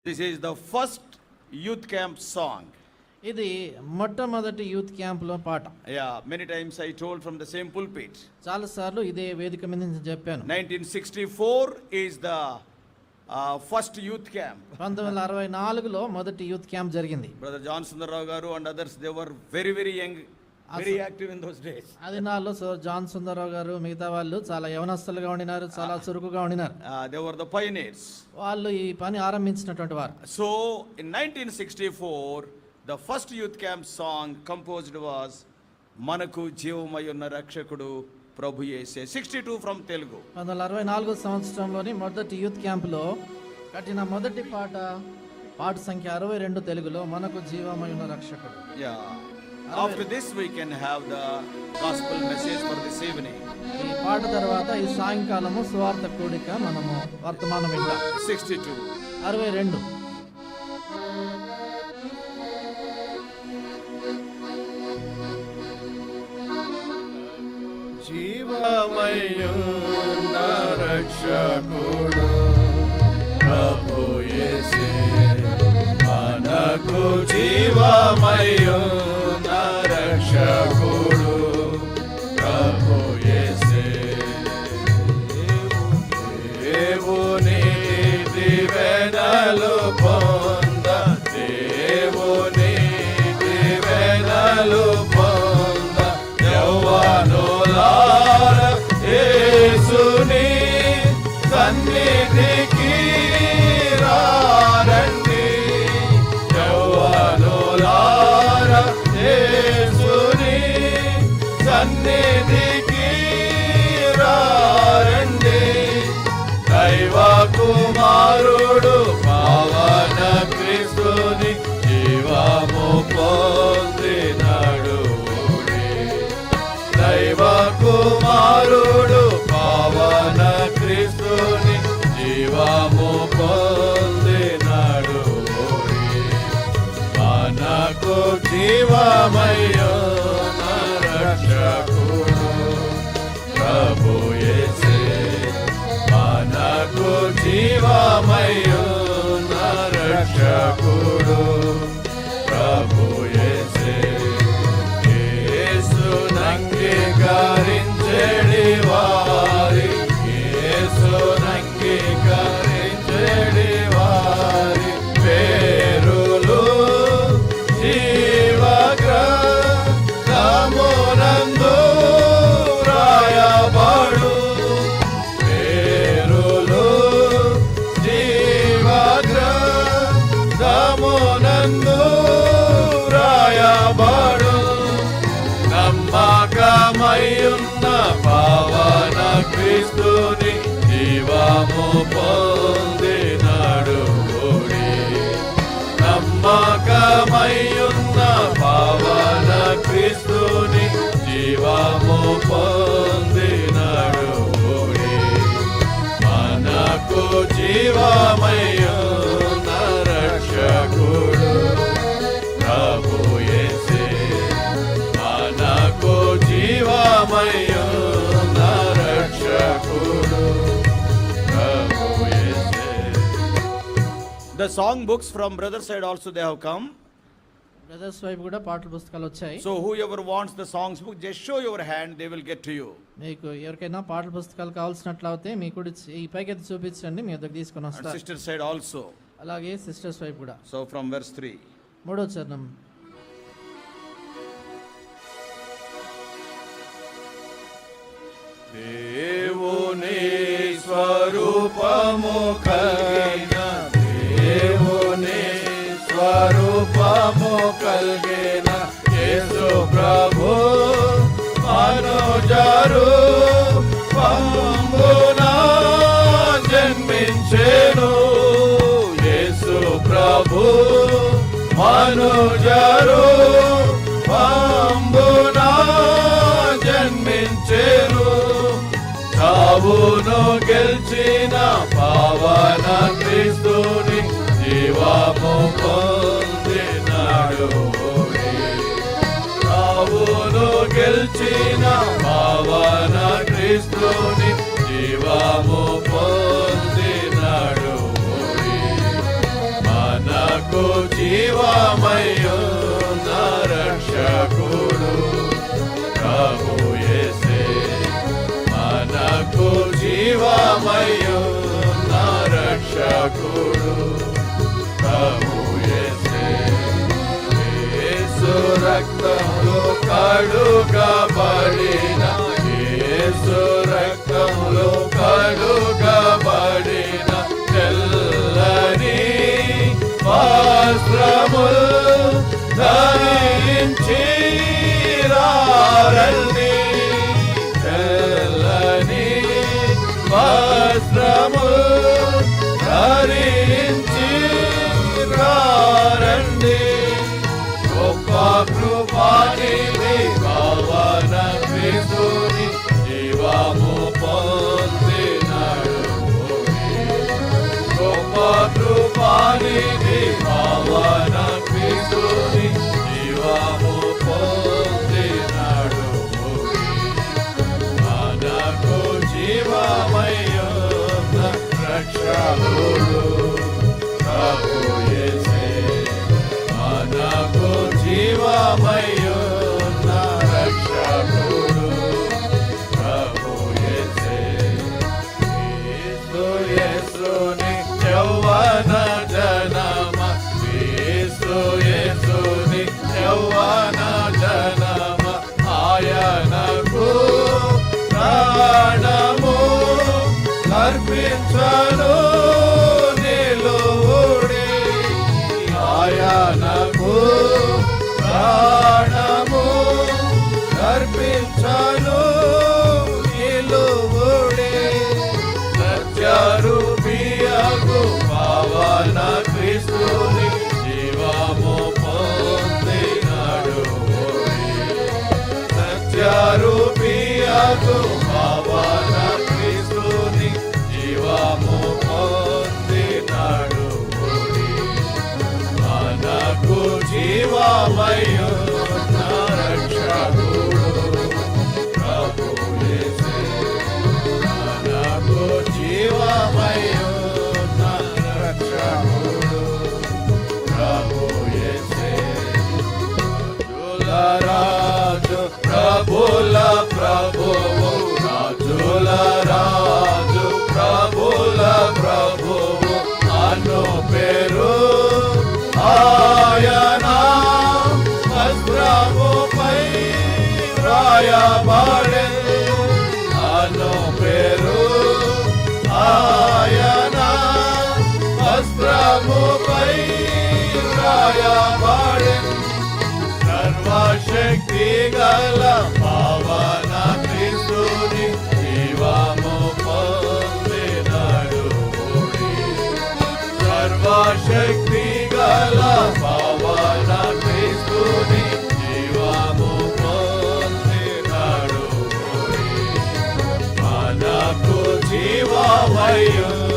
This is the first youth camp song. ఇది మొట్టమొదటి youth camp లో పాట. Yeah, many times I told from the same pulpit. చాలా సార్లు ఇదే వేదిక మీద నుంచి చెప్పాను. 1964 is the first youth camp. 1964లో మొదటి యూత్ క్యాంప్ జరిగింది. Brother John Sundarrao garu and others, they were very young, very active in those days. అది నాలో జాన్ సుందరరావు గారు మిగతా వాళ్ళు చాలా యవనస్తులుగా ఉండినారు, చాలా చురుకుగా ఉండినారు. They were the pioneers. వాళ్ళు ఈ పని ఆరంభించినటువంటి వారు. So in 1964 the first youth camp song composed was Manaku Jeevamayyunna Rakshakudu Prabhu Yese. 62 from Telugu. 1964 సంవత్సరంలోని మొదటి యూత్ క్యాంప్ లో కట్టిన మొదటి పాట సంఖ్య 62 తెలుగులో మనకు జీవమయున్న రక్షకుడు. Yeah. After this we can have the gospel message for this evening. ఈ పాట తర్వాత ఈ సాయంకాలము సువార్త కూడిక మనము వర్తమానం విందాం. 62. 62. జీవమయున్న రక్షకుడు ప్రభు యేసే, మనకు జీవమయున్న రక్షకుడు ప్రభు యేసే. దేవుని దీవెనలు పొంద, దేవుని దీవెనలు పొంద యవ్వనులార యేసుని సన్నిధికి రారండి. యవ్వనులార యేసుని సన్నిధికి రారండి. దైవ కుమారుడు పావన క్రీస్తుని జీవము పొందినాడు. దైవ కుమారుడు పావన క్రీస్తుని జీవము పొందినాడు. మనకు జీవమయున్న రక్షకుడు ప్రభు యేసే, మనకు జీవమయున్న రక్షకుడు ప్రభు యేసే. యేసునంగీకరించెడి వారి, యేసునంగీకరించెడి వారి పేరులు జీవగ్రంథమునందు రాయబడు. పేరులు జీవగ్రంథమునందు రాయబడు. నమ్మకమయున్న పావన క్రీస్తుని జీవము పొందినాడు. నమ్మకమయున్న పావన క్రీస్తుని జీవము పొందినాడు. మనకు జీవమయున్న రక్షకుడు ప్రభు యేసే, మనకు జీవమయున్న రక్షకుడు ప్రభు యేసే. The song books from brother side also they have come. Brothers వైపు కూడా పాటల పుస్తకాలు వచ్చాయి. So whoever wants the songs book, just show your hand, they will get to you. మీకు ఎవరికైనా పాటల పుస్తకాలు కావాల్సినట్లయితే మీ కుడి ఈ పైకి చూపించండి, మీ దగ్గర తీసుకొని And వస్తారు. sister side also. అలాగే సిస్టర్స్ వైపు కూడా. So from verse 3. 3వ చరణం. దేవుని స్వరూపము కలిగిన, దేవుని స్వరూపము కలిగిన యేసు ప్రభు మనుజరు పంబున జన్మించెను. యేసు ప్రభు మనుజరు పంబున జన్మించెను. చావును గెలిచిన పావన క్రీస్తుని జీవము పొందినాడు. చావును గెలిచిన పావన క్రీస్తుని జీవము పొందినాడు. రక్షకుడు ప్రభు యేసే. యేసు రక్తములో కడుగబడిన, యేసు రక్తములో కడుగబడిన తెల్లని వస్త్రములు ధరించి రండి, తెల్లని వస్త్రములు ధరించి రండి. గొప్ప కృపానిధి పవన క్రీస్తుని జీవము పొందినాడు. గొప్ప కృపానిధి పవన క్రీస్తుని జీవము పొందినాడు. మనకు జీవమయ్యున్న రక్షకుడు ప్రభు యేసే. మనకు జీవమయ్యున్న రక్షకుడు ప్రభు యేసే. క్రీస్తు యేసుని యౌవన జనమ, క్రీస్తు యేసుని యౌవన జనమ, ఆయనకు ప్రాణము అర్పించను నిలువుడి, ఆయనకు ప్రాణము అర్పించను నిలువుడి. సత్యరూపియగు పవన క్రీస్తుని జీవము పొందినాడు. సత్యరూపియగు పవన క్రీస్తుని జీవము పొందినాడు. మనకు జీవమయ్యున్న రక్షకుడు ప్రభు యేసే. మనకు జీవమయ్యున్న రక్షకుడు ప్రభు యేసే. రాజు ప్రభుల ప్రభువు, రాజుల రాజు ప్రభుల ప్రభువు అను పేరు ఆయన వస్త్రముపై రాయబడే. అను పేరు ఆయన వస్త్రముపై రాయబడే. సర్వశక్తి గల పవన క్రీస్తుని జీవము పొందినాడు. సర్వశక్తి గల పవన క్రీస్తుని జీవము పొందినాడు. మనకు జీవమయ్యున్న